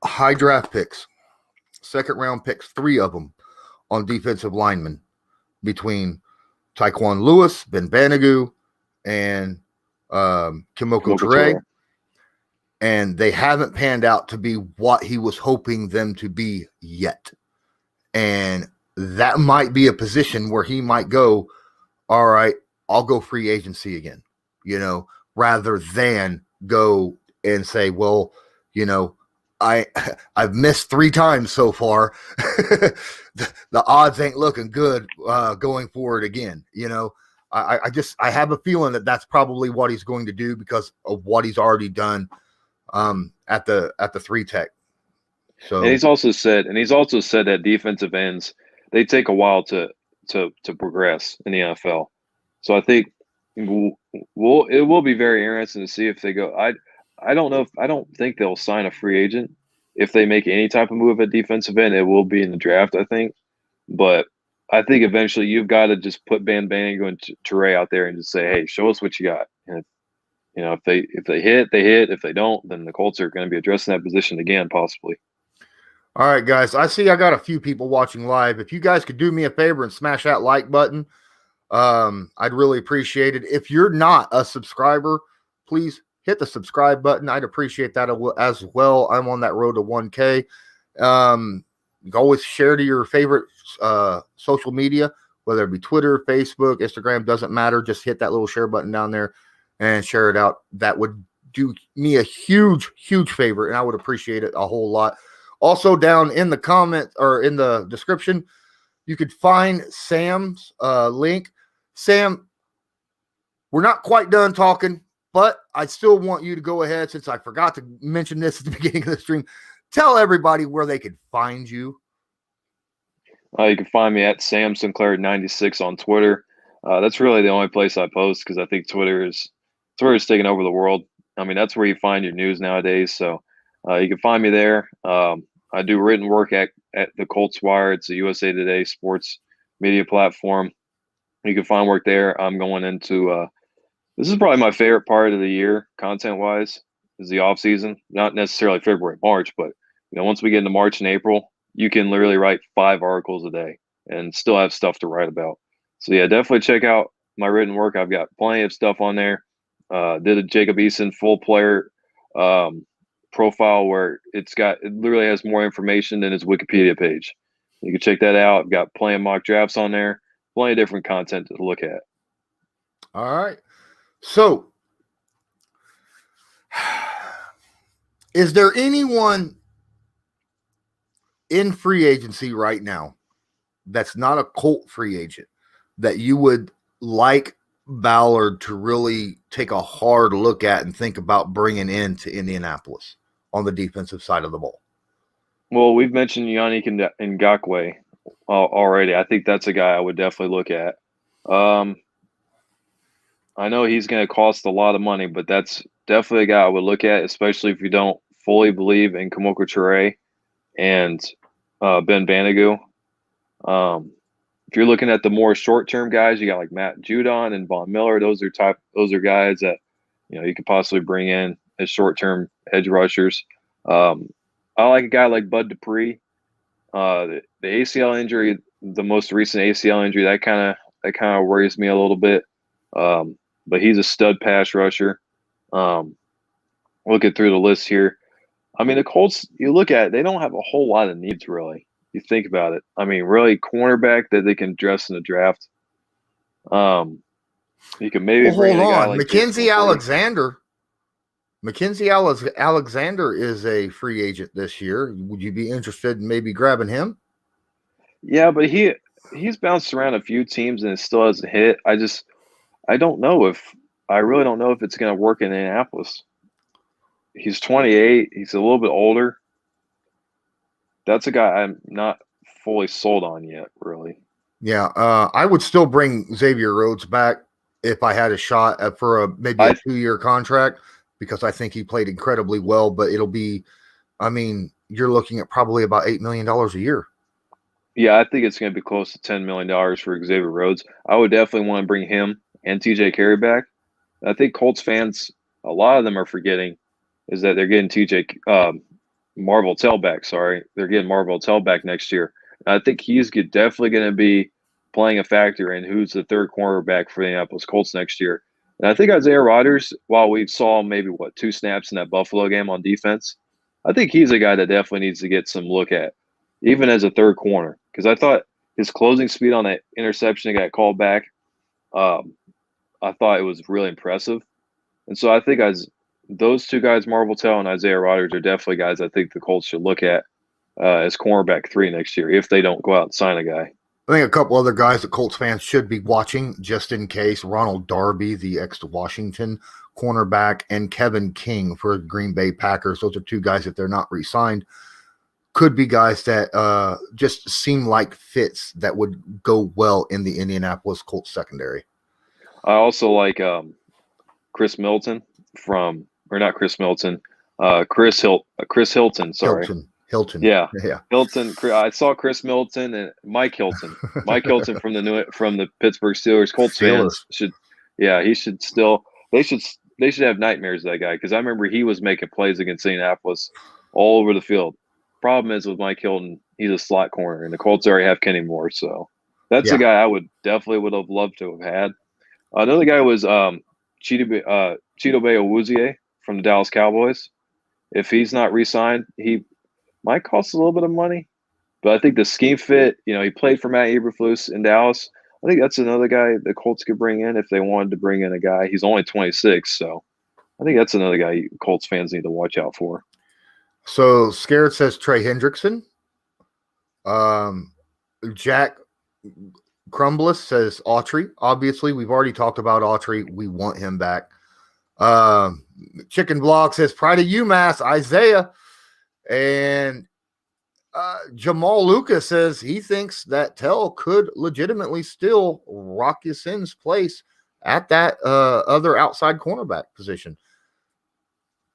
high draft picks, second round picks, 3 of them on defensive linemen between Tyquan Lewis, Ben Banigou, and Kemoko Turay, and they haven't panned out to be what he was hoping them to be yet. And that might be a position where he might go, all right, I'll go free agency again, rather than go and say, well, I've missed 3 times so far. the odds ain't looking good going forward again. I have a feeling that that's probably what he's going to do because of what he's already done at the 3 tech. So, and he's also said that defensive ends, they take a while to progress in the NFL. So I think it will be very interesting to see if they go. I don't think they'll sign a free agent. If they make any type of move at defensive end, it will be in the draft, I think. But I think eventually you've got to just put Ben Banigou and Turay out there and just say, hey, show us what you got. And if they hit, they hit. If they don't, then the Colts are going to be addressing that position again, possibly. All right, guys. I see I got a few people watching live. If you guys could do me a favor and smash that like button, I'd really appreciate it. If you're not a subscriber, please hit the subscribe button. I'd appreciate that as well. I'm on that road to 1K. You can always share to your favorite social media, whether it be Twitter, Facebook, Instagram, doesn't matter. Just hit that little share button down there and share it out. That would do me a huge, huge favor, and I would appreciate it a whole lot. Also, down in the comment or in the description, you could find Sam's link. Sam, we're not quite done talking, but I still want you to go ahead, since I forgot to mention this at the beginning of the stream. Tell everybody where they could find you. You can find me at Sam Sinclair 96 on Twitter. That's really the only place I post because I think Twitter is taking over the world. I mean, that's where you find your news nowadays. So you can find me there. I do written work at the ColtsWire. It's a USA Today sports media platform. You can find work there. I'm going into this is probably my favorite part of the year, content-wise, is the off season. Not necessarily February, March, but once we get into March and April, you can literally write 5 articles a day and still have stuff to write about. So yeah, definitely check out my written work. I've got plenty of stuff on there. Did a Jacob Eason full player profile where it literally has more information than his Wikipedia page. You can check that out. I've got plenty of mock drafts on there, plenty of different content to look at. All right. So, is there anyone in free agency right now that's not a Colt free agent that you would like Ballard to really take a hard look at and think about bringing into Indianapolis on the defensive side of the ball? Well, we've mentioned Yannick Ngakoue already. I think that's a guy I would definitely look at. I know he's going to cost a lot of money, but that's definitely a guy I would look at, especially if you don't fully believe in Kemoko Turay and Ben Banigou. If you're looking at the more short-term guys, you got like Matt Judon and Von Miller. Those are guys that you could possibly bring in as short-term edge rushers. I like a guy like Bud Dupree. The ACL injury, the most recent ACL injury, that kind of worries me a little bit. But he's a stud pass rusher. Looking through the list here, I mean, the Colts, you look at it, they don't have a whole lot of needs, really. You think about it. I mean, really, cornerback that they can dress in the draft. You can maybe bring in a guy like Mackenzie Alexander. Alexander is a free agent this year. Would you be interested in maybe grabbing him? Yeah, but he's bounced around a few teams and it still hasn't hit. I really don't know if it's going to work in Indianapolis. He's 28. He's a little bit older. That's a guy I'm not fully sold on yet, really. Yeah, I would still bring Xavier Rhodes back if I had a shot for maybe a 2-year contract, because I think he played incredibly well. But it'll be, I mean, you're looking at probably about $8 million a year. Yeah, I think it's going to be close to $10 million for Xavier Rhodes. I would definitely want to bring him and TJ Carrie back. I think Colts fans, a lot of them are forgetting, is that they're getting Marvel Tell back. Sorry, they're getting Marvel Tell back next year. I think he's definitely going to be playing a factor in who's the third cornerback for the Indianapolis Colts next year. And I think Isaiah Rodgers, while we saw maybe 2 snaps in that Buffalo game on defense, I think he's a guy that definitely needs to get some look at, even as a third corner. Because I thought his closing speed on that interception that got called back, I thought it was really impressive. And so I think those two guys, Marvel Tell and Isaiah Rodgers, are definitely guys I think the Colts should look at as cornerback 3 next year if they don't go out and sign a guy. I think a couple other guys that Colts fans should be watching just in case: Ronald Darby, the ex-Washington cornerback, and Kevin King for Green Bay Packers. Those are 2 guys, if they're not re-signed, could be guys that just seem like fits that would go well in the Indianapolis Colts secondary. I also like Chris Hilton. Sorry. Hilton. Yeah. Hilton. I saw Chris Milton and Mike Hilton. Mike Hilton from the Pittsburgh Steelers. Colts fans should they should have nightmares of that guy, because I remember he was making plays against Indianapolis all over the field. Problem is with Mike Hilton, he's a slot corner, and the Colts already have Kenny Moore, so that's a guy I would have loved to have had. Another guy was Chidobe Awuzie from the Dallas Cowboys. If he's not re-signed, he might cost a little bit of money, but I think the scheme fit. He played for Matt Eberflus in Dallas. I think that's another guy the Colts could bring in if they wanted to bring in a guy. He's only 26, so I think that's another guy Colts fans need to watch out for. So Scared says Trey Hendrickson. Jack Crumbless says Autry. Obviously, we've already talked about Autry. We want him back. Chicken Blog says Pride of UMass, Isaiah. And Jamal Lucas says he thinks that Tell could legitimately steal Rock Ya-Sin's place at that other outside cornerback position.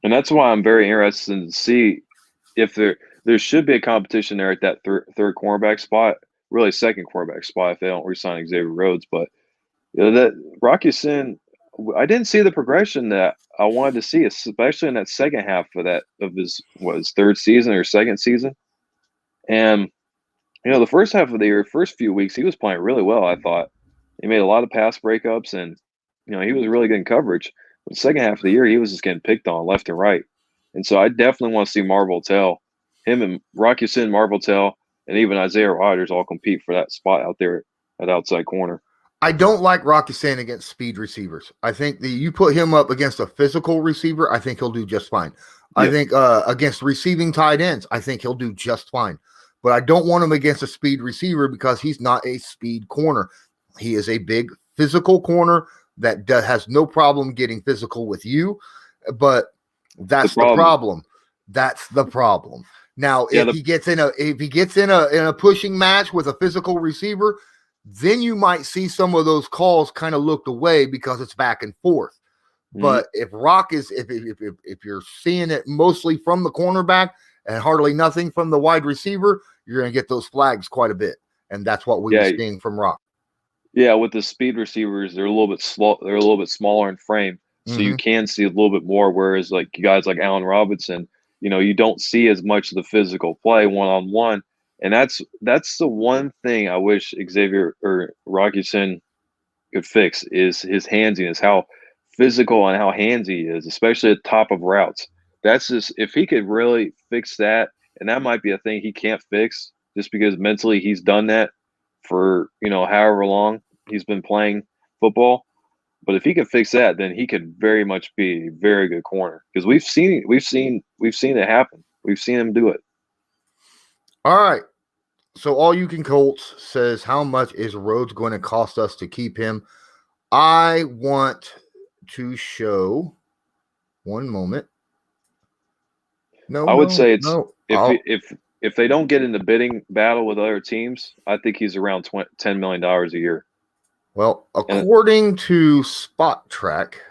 And that's why I'm very interested to see if there should be a competition there at that third cornerback spot, really second cornerback spot if they don't re-sign Xavier Rhodes. But that Rock Ya-Sin, I didn't see the progression that I wanted to see, especially in that second half of his third season or second season. And the first half of the year, first few weeks, he was playing really well. I thought he made a lot of pass breakups, and he was really good in coverage. But the second half of the year, he was just getting picked on left and right. And so I definitely want to see Marvel Tell, him and Rock Ya-Sin, Marvel Tell, and even Isaiah Rodgers all compete for that spot out there at outside corner. I don't like Rock Ya-Sin against speed receivers. I think that you put him up against a physical receiver, I think he'll do just fine. Yeah. I think against receiving tight ends, I think he'll do just fine. But I don't want him against a speed receiver because he's not a speed corner. He is a big physical corner that has no problem getting physical with you. But that's the problem. That's the problem. Now, if he gets in a pushing match with a physical receiver, then you might see some of those calls kind of looked away because it's back and forth. Mm-hmm. But if you're seeing it mostly from the cornerback and hardly nothing from the wide receiver, you're going to get those flags quite a bit. And that's what we were seeing from Rock. Yeah, with the speed receivers, they're a little bit slow. They're a little bit smaller in frame, so you can see a little bit more. Whereas like guys like Allen Robinson, you don't see as much of the physical play one-on-one. And that's the one thing I wish Xavier or Rockison could fix is his handsiness, how physical and how handsy he is, especially at the top of routes. That's just if he could really fix that, and that might be a thing he can't fix just because mentally he's done that for however long he's been playing football. But if he could fix that, then he could very much be a very good corner because we've seen it happen. We've seen him do it. All right. So all you can Colts says, how much is Rhodes going to cost us to keep him? I want to show one moment. No, I would say it's no. if they don't get in the bidding battle with other teams, I think he's around $10 million a year. Well, according to Spot Track,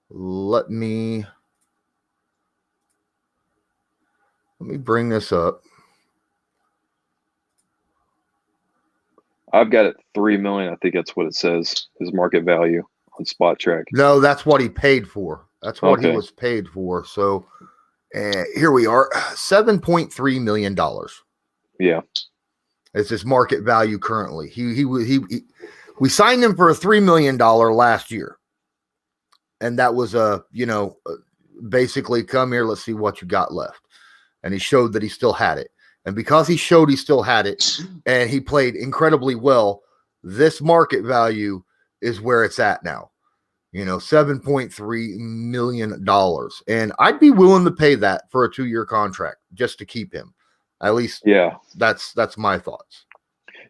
let me bring this up. I've got it $3 million. I think that's what it says. His market value on Spot Track. No, that's what he paid for. That's what he was paid for. So here we are, $7.3 million. Yeah, it's his market value currently. We signed him for a $3 million last year, and that was basically come here. Let's see what you got left, and he showed that he still had it. And because he showed he still had it and he played incredibly well, this market value is where it's at now. $7.3 million. And I'd be willing to pay that for a 2-year contract just to keep him. At least, yeah. That's my thoughts.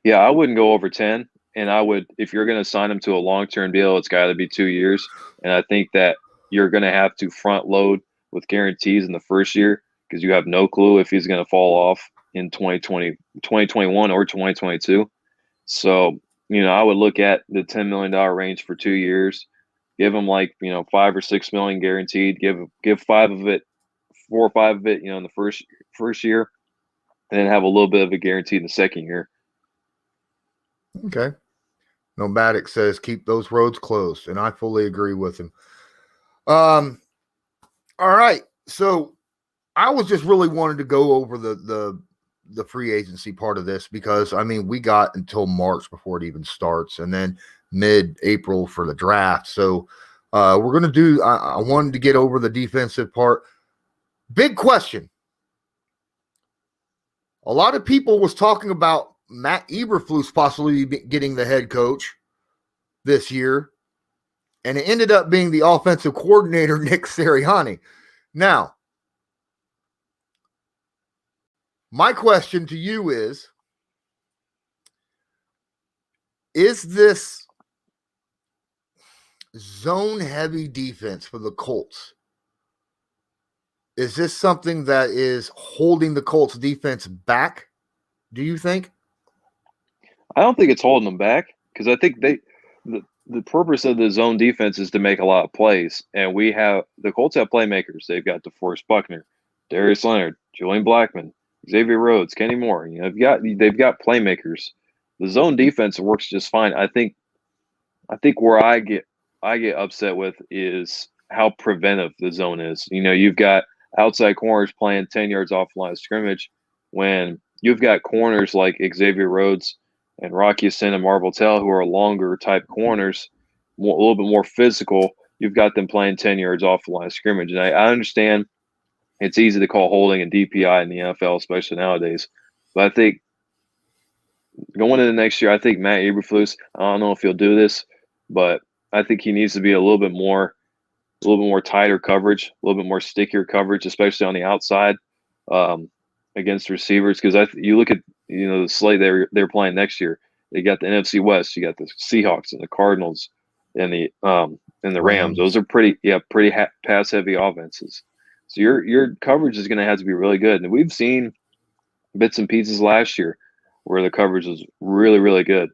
Yeah, I wouldn't go over 10. And I would, if you're going to sign him to a long-term deal, it's got to be 2 years. And I think that you're going to have to front load with guarantees in the first year because you have no clue if he's going to fall off in 2021 or 2022. So, I would look at the $10 million range for 2 years, give him like, $5 or $6 million guaranteed, give 5 of it, 4 or 5 of it, in the first year, and then have a little bit of a guarantee in the second year. Okay. Nomadic says keep those roads closed, and I fully agree with him. All right. So I was just really wanted to go over the free agency part of this because, we got until March before it even starts, and then mid-April for the draft. So we're going to do – I wanted to get over the defensive part. Big question. A lot of people was talking about Matt Eberflus possibly getting the head coach this year, and it ended up being the offensive coordinator, Nick Sirianni. Now, my question to you is this zone-heavy defense for the Colts, is this something that is holding the Colts defense back, do you think? I don't think it's holding them back because I think the purpose of the zone defense is to make a lot of plays. And the Colts have playmakers. They've got DeForest Buckner, Darius Leonard, Julian Blackmon, Xavier Rhodes, Kenny Moore. They've got playmakers. The zone defense works just fine. I think where I get upset with is how preventive the zone is. You've got outside corners playing 10 yards off the line of scrimmage when you've got corners like Xavier Rhodes and Rocky Sin and Marvel Tell, who are longer type corners, a little bit more physical. You've got them playing 10 yards off the line of scrimmage. And I understand it's easy to call holding and DPI in the NFL, especially nowadays. But I think going into next year, I think Matt Eberflus, I don't know if he'll do this, but I think he needs to be a little bit more tighter coverage, a little bit more stickier coverage, especially on the outside against receivers. Because you look at the slate they're playing next year. They got the NFC West. You got the Seahawks and the Cardinals and the Rams. Those are pretty pass heavy offenses. So your coverage is going to have to be really good. And we've seen bits and pieces last year where the coverage was really, really good.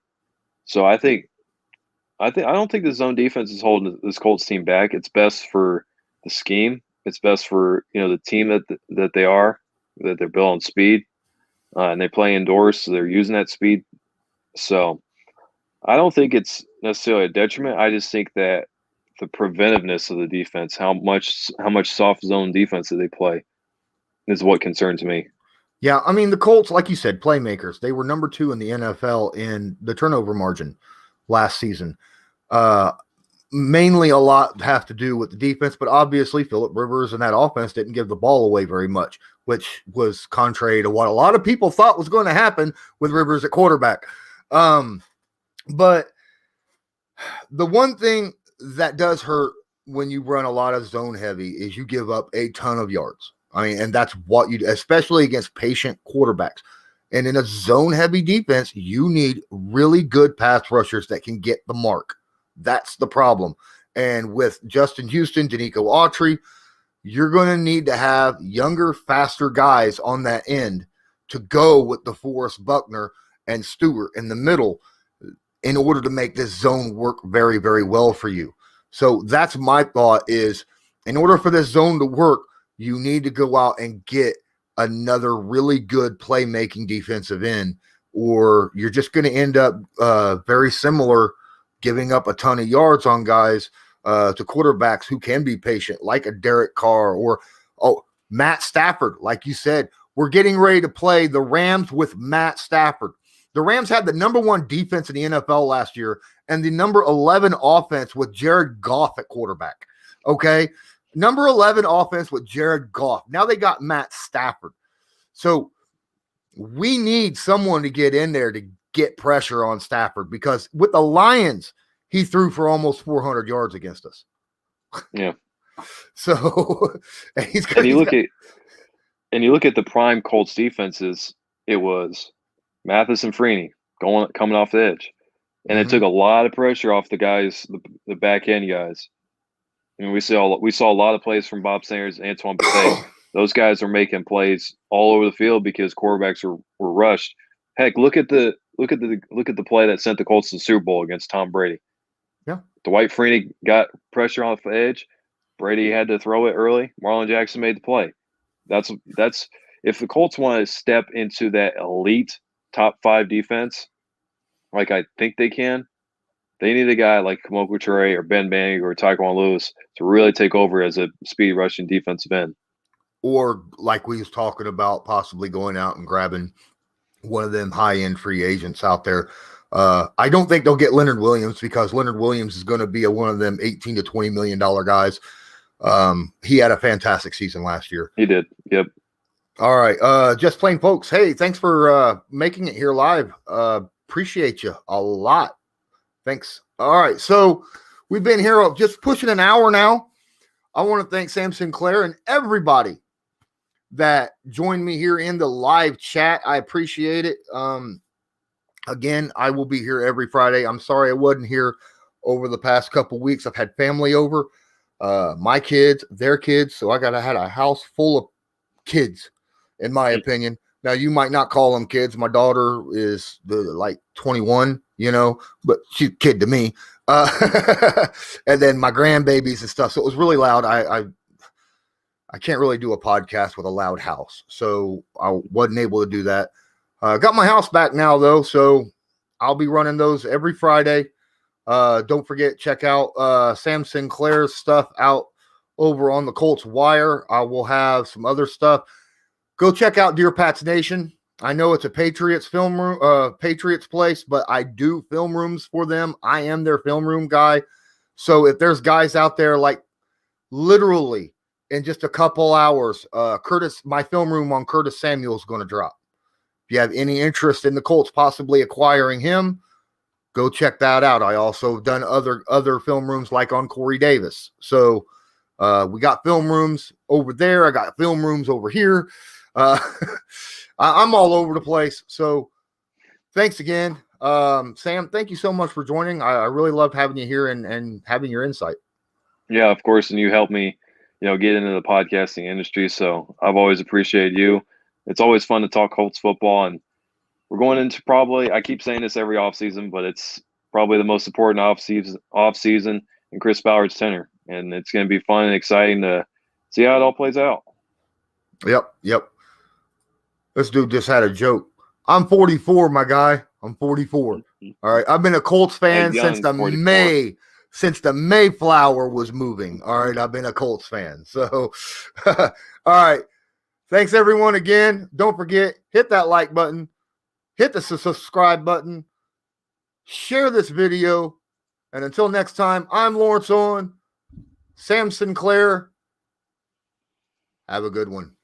So I don't think the zone defense is holding this Colts team back. It's best for the scheme. It's best for the team that they're building speed, and they play indoors, so they're using that speed. So I don't think it's necessarily a detriment. I just think that the preventiveness of the defense, how much soft zone defense do they play, is what concerns me. Yeah, I mean, the Colts, like you said, playmakers. They were number 2 in the NFL in the turnover margin last season. Mainly a lot have to do with the defense, but obviously Phillip Rivers and that offense didn't give the ball away very much, which was contrary to what a lot of people thought was going to happen with Rivers at quarterback. But the one thing that does hurt when you run a lot of zone heavy is you give up a ton of yards. I mean, and that's what you do, especially against patient quarterbacks. And in a zone heavy defense, you need really good pass rushers that can get the mark. That's the problem. And with Justin Houston, Denico Autry, you're going to need to have younger, faster guys on that end to go with DeForest Buckner and Stewart in the middle in order to make this zone work very, very well for you. So that's my thought is in order for this zone to work, you need to go out and get another really good playmaking defensive end, or you're just going to end up very similar, giving up a ton of yards on guys to quarterbacks who can be patient, like a Derek Carr or Matt Stafford. Like you said, we're getting ready to play the Rams with Matt Stafford. The Rams had the number 1 defense in the NFL last year and the number 11 offense with Jared Goff at quarterback. Okay. Number 11 offense with Jared Goff. Now they got Matt Stafford. So we need someone to get in there to get pressure on Stafford, because with the Lions, he threw for almost 400 yards against us. Yeah. So and you look at the prime Colts defenses, it was Mathis and Freeney coming off the edge. And it took a lot of pressure off the guys, the back end guys. And we saw a lot of plays from Bob Sanders and Antoine Bethea. Those guys are making plays all over the field because quarterbacks were rushed. Heck, look at the play that sent the Colts to the Super Bowl against Tom Brady. Yeah. Dwight Freeney got pressure off the edge. Brady had to throw it early. Marlon Jackson made the play. That's if the Colts want to step into that elite top 5 defense, like I think they can, they need a guy like Kamoku Ture or Ben Bannig or Tyquan Lewis to really take over as a speed rushing defensive end. Or like we was talking about, possibly going out and grabbing one of them high-end free agents out there. I don't think they'll get Leonard Williams, because Leonard Williams is going to be one of them $18 to $20 million guys. He had a fantastic season last year. He did. Yep. All right. Just plain folks. Hey, thanks for making it here live. Appreciate you a lot. Thanks. All right. So we've been here just pushing an hour now. I want to thank Sam Sinclair and everybody that joined me here in the live chat. I appreciate it. Again, I will be here every Friday. I'm sorry I wasn't here over the past couple weeks. I've had family over, my kids, their kids. So I had a house full of kids, in my opinion. Now, you might not call them kids. My daughter is like 21, but she's a kid to me. And then my grandbabies and stuff. So it was really loud. I can't really do a podcast with a loud house. So I wasn't able to do that. Got my house back now, though. So I'll be running those every Friday. Don't forget, check out Sam Sinclair's stuff out over on the ColtsWire. I will have some other stuff. Go check out Dear Pats Nation. I know it's a Patriots film room, Patriots place, but I do film rooms for them. I am their film room guy. So if there's guys out there, like literally in just a couple hours, my film room on Curtis Samuel is going to drop. If you have any interest in the Colts possibly acquiring him, go check that out. I also have done other film rooms like on Corey Davis. So we got film rooms over there. I got film rooms over here. I'm all over the place. So thanks again. Sam, thank you so much for joining. I really loved having you here and having your insight. Yeah, of course. And you helped me, get into the podcasting industry. So I've always appreciated you. It's always fun to talk Colts football, and we're going into I keep saying this every offseason, but it's probably the most important offseason in Chris Ballard's tenure. And it's going to be fun and exciting to see how it all plays out. Yep. This dude just had a joke. I'm 44, my guy. I'm 44. All right. I've been a Colts fan since the Mayflower was moving. All right. I've been a Colts fan. So, all right. Thanks, everyone, again. Don't forget, hit that like button, hit the subscribe button, share this video. And until next time, I'm Lawrence Owen, Sam Sinclair. Have a good one.